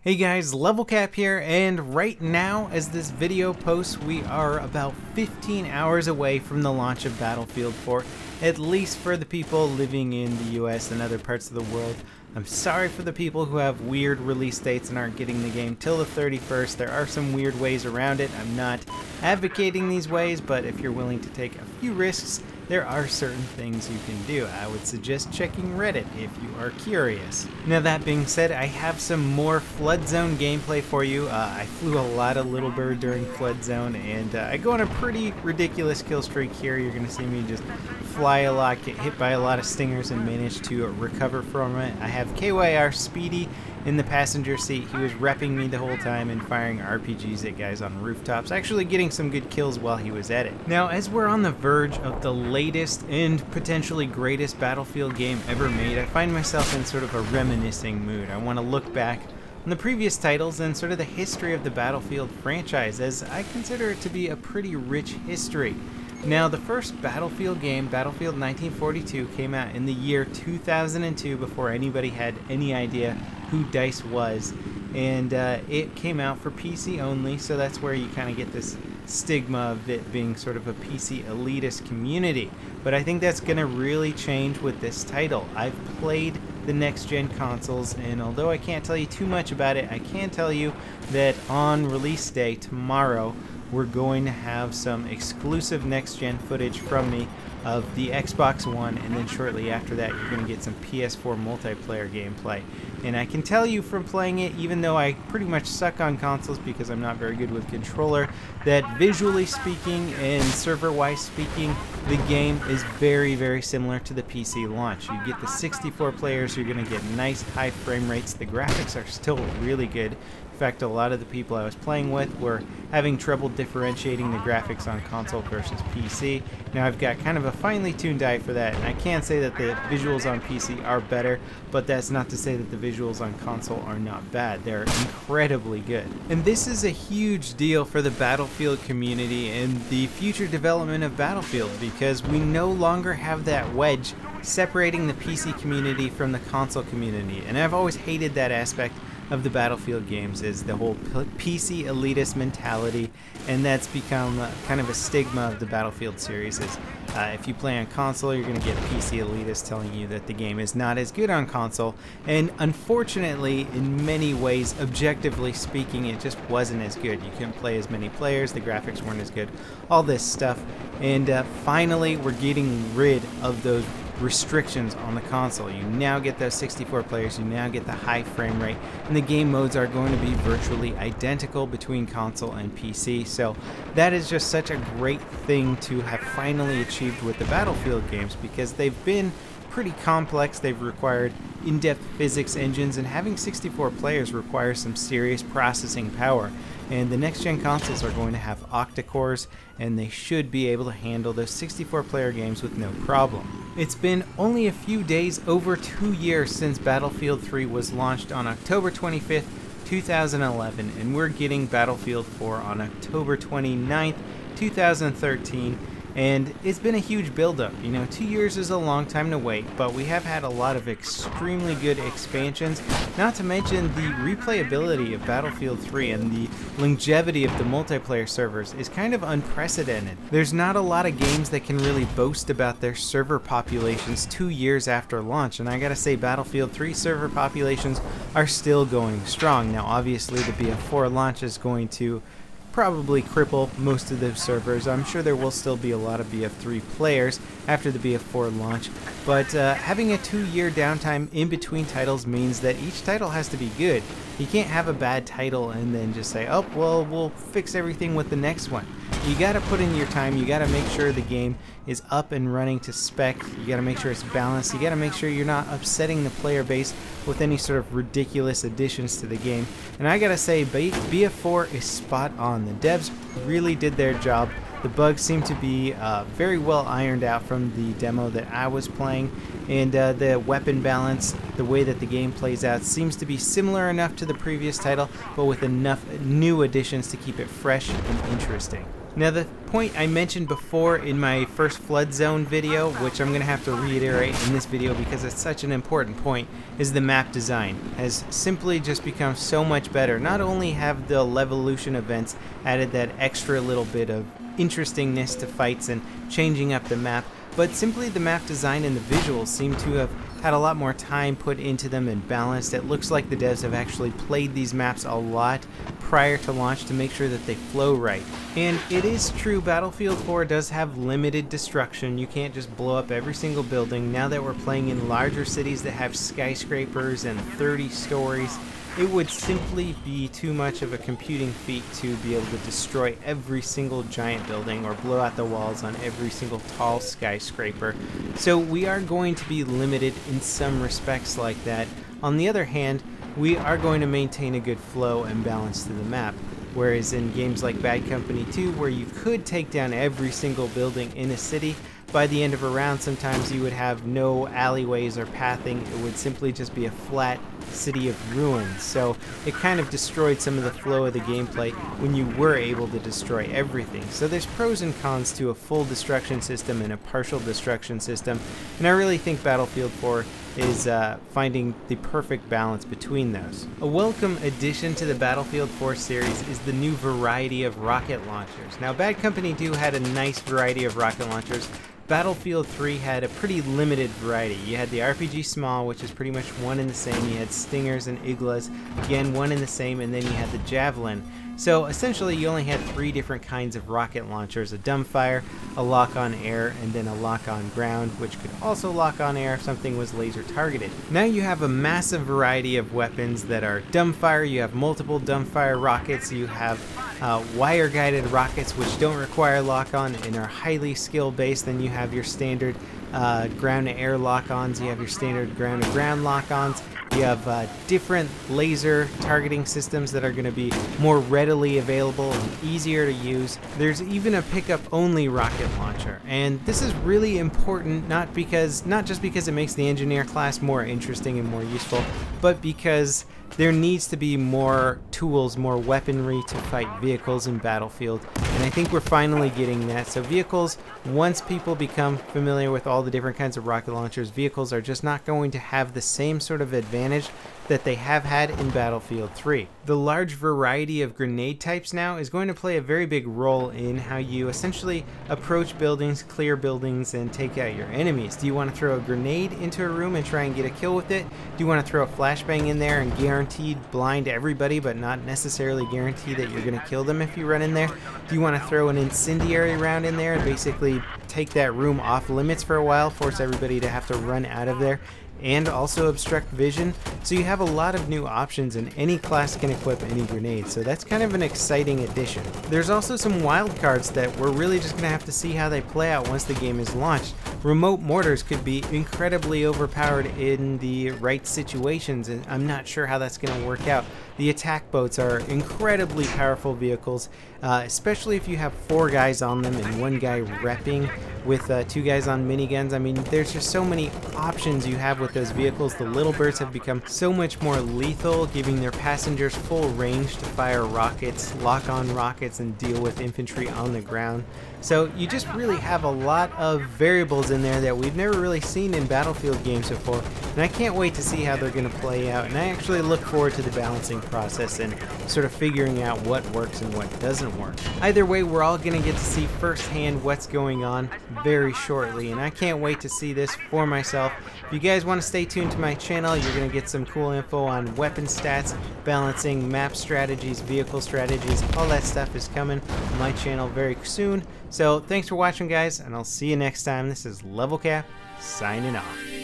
Hey guys, LevelCap here, and right now as this video posts, we are about 15 hours away from the launch of Battlefield 4, at least for the people living in the US and other parts of the world. I'm sorry for the people who have weird release dates and aren't getting the game till the 31st. There are some weird ways around it. I'm not advocating these ways, but if you're willing to take a few risks, there are certain things you can do. I would suggest checking Reddit if you are curious. Now that being said, I have some more Flood Zone gameplay for you. I flew a lot of Little Bird during Flood Zone, and I go on a pretty ridiculous kill streak here. You're going to see me just fly a lot, get hit by a lot of stingers, and manage to recover from it. I have KYR Speedy in the passenger seat. He was repping me the whole time and firing RPGs at guys on rooftops, actually getting some good kills while he was at it. Now, as we're on the verge of the latest and potentially greatest Battlefield game ever made, I find myself in sort of a reminiscing mood. I want to look back on the previous titles and sort of the history of the Battlefield franchise, as I consider it to be a pretty rich history. Now, the first Battlefield game, Battlefield 1942, came out in the year 2002 before anybody had any idea who DICE was, and it came out for PC only, so that's where you kind of get this stigma of it being sort of a PC elitist community. But I think that's going to really change with this title. I've played the next-gen consoles, and although I can't tell you too much about it, I can tell you that on release day tomorrow, we're going to have some exclusive next-gen footage from me of the Xbox One, and then shortly after that you're going to get some PS4 multiplayer gameplay. And I can tell you from playing it, even though I pretty much suck on consoles because I'm not very good with controller, that visually speaking and server-wise speaking, the game is very, very similar to the PC launch. You get the 64 players, you're going to get nice high frame rates, the graphics are still really good. In fact, a lot of the people I was playing with were having trouble differentiating the graphics on console versus PC. Now I've got kind of a finely tuned eye for that, and I can say that the visuals on PC are better, but that's not to say that the visuals on console are not bad. They're incredibly good. And this is a huge deal for the Battlefield community and the future development of Battlefield, because we no longer have that wedge separating the PC community from the console community. And I've always hated that aspect of the Battlefield games, is the whole PC elitist mentality, and that's become kind of a stigma of the Battlefield series. Is if you play on console, you're going to get PC elitists telling you that the game is not as good on console, and unfortunately, in many ways, objectively speaking, it just wasn't as good. You couldn't play as many players, the graphics weren't as good, all this stuff, and finally we're getting rid of those restrictions on the console. You now get those 64 players, you now get the high frame rate, and the game modes are going to be virtually identical between console and PC. So that is just such a great thing to have finally achieved with the Battlefield games, because they've been pretty complex. They've required in-depth physics engines, and having 64 players requires some serious processing power. And the next-gen consoles are going to have octa-cores, and they should be able to handle those 64-player games with no problem. It's been only a few days, over 2 years, since Battlefield 3 was launched on October 25th, 2011, and we're getting Battlefield 4 on October 29th, 2013. And it's been a huge build-up. You know, 2 years is a long time to wait, but we have had a lot of extremely good expansions, not to mention the replayability of Battlefield 3 and the longevity of the multiplayer servers is kind of unprecedented. There's not a lot of games that can really boast about their server populations 2 years after launch, and I gotta say, Battlefield 3 server populations are still going strong. Now obviously the BF4 launch is going to probably cripple most of those servers. I'm sure there will still be a lot of BF3 players after the BF4 launch, but having a 2-year downtime in between titles means that each title has to be good. You can't have a bad title and then just say, oh, well, we'll fix everything with the next one. You gotta put in your time, you gotta make sure the game is up and running to spec, you gotta make sure it's balanced, you gotta make sure you're not upsetting the player base with any sort of ridiculous additions to the game. And I gotta say, BF4 is spot on. The devs really did their job. The bugs seem to be very well ironed out from the demo that I was playing, and the weapon balance, the way that the game plays out, seems to be similar enough to the previous title, but with enough new additions to keep it fresh and interesting. Now the point I mentioned before in my first flood zone video, which I'm going to have to reiterate in this video because it's such an important point, is the map design has simply just become so much better. Not only have the Levolution events added that extra little bit of interestingness to fights and changing up the map, but simply the map design and the visuals seem to have had a lot more time put into them and balanced. It looks like the devs have actually played these maps a lot prior to launch to make sure that they flow right. And it is true, Battlefield 4 does have limited destruction. You can't just blow up every single building. Now that we're playing in larger cities that have skyscrapers and 30 stories, it would simply be too much of a computing feat to be able to destroy every single giant building or blow out the walls on every single tall skyscraper. So we are going to be limited in some respects like that. On the other hand, we are going to maintain a good flow and balance to the map. Whereas in games like Bad Company 2, where you could take down every single building in a city, by the end of a round sometimes you would have no alleyways or pathing. It would simply just be a flat city of ruins. So it kind of destroyed some of the flow of the gameplay when you were able to destroy everything. So there's pros and cons to a full destruction system and a partial destruction system, and I really think Battlefield 4 is finding the perfect balance between those. A welcome addition to the Battlefield 4 series is the new variety of rocket launchers. Now Bad Company 2 had a nice variety of rocket launchers. Battlefield 3 had a pretty limited variety. You had the RPG Small, which is pretty much one and the same. You had Stingers and Iglas, again one and the same, and then you had the Javelin. So essentially you only had 3 different kinds of rocket launchers: a dumbfire, a lock-on air, and then a lock-on ground, which could also lock on air if something was laser targeted. Now you have a massive variety of weapons that are dumbfire. You have multiple dumbfire rockets. You have wire-guided rockets, which don't require lock-on and are highly skill-based. Then you have your standard ground-to-air lock-ons. You have your standard ground-to-ground lock-ons. You have different laser targeting systems that are going to be more readily available and easier to use. There's even a pickup-only rocket launcher, and this is really important not just because it makes the engineer class more interesting and more useful, but because there needs to be more tools, more weaponry to fight vehicles in Battlefield, and I think we're finally getting that. So vehicles, once people become familiar with all the different kinds of rocket launchers, vehicles are just not going to have the same sort of advantage that they have had in Battlefield 3. The large variety of grenade types now is going to play a very big role in how you essentially approach buildings, clear buildings, and take out your enemies. Do you want to throw a grenade into a room and try and get a kill with it? Do you want to throw a flashbang in there and guaranteed blind everybody but not necessarily guarantee that you're going to kill them if you run in there? Do you want to throw an incendiary round in there and basically take that room off limits for a while, force everybody to have to run out of there, and also obstruct vision? So you have a lot of new options, and any class can equip any grenade, so that's kind of an exciting addition. There's also some wildcards that we're really just going to have to see how they play out once the game is launched. Remote mortars could be incredibly overpowered in the right situations, and I'm not sure how that's going to work out. The attack boats are incredibly powerful vehicles, especially if you have 4 guys on them and 1 guy repping with 2 guys on miniguns. I mean, there's just so many options you have with those vehicles. The Little Birds have become so much more lethal, giving their passengers full range to fire rockets, lock on rockets, and deal with infantry on the ground. So you just really have a lot of variables in there that we've never really seen in Battlefield games before, and I can't wait to see how they're going to play out, and I actually look forward to the balancing process and sort of figuring out what works and what doesn't work. Either way, we're all going to get to see firsthand what's going on very shortly, and I can't wait to see this for myself. If you guys want to stay tuned to my channel, you're going to get some cool info on weapon stats, balancing, map strategies, vehicle strategies. All that stuff is coming on my channel very soon. So thanks for watching, guys, and I'll see you next time. This is LevelCap signing off.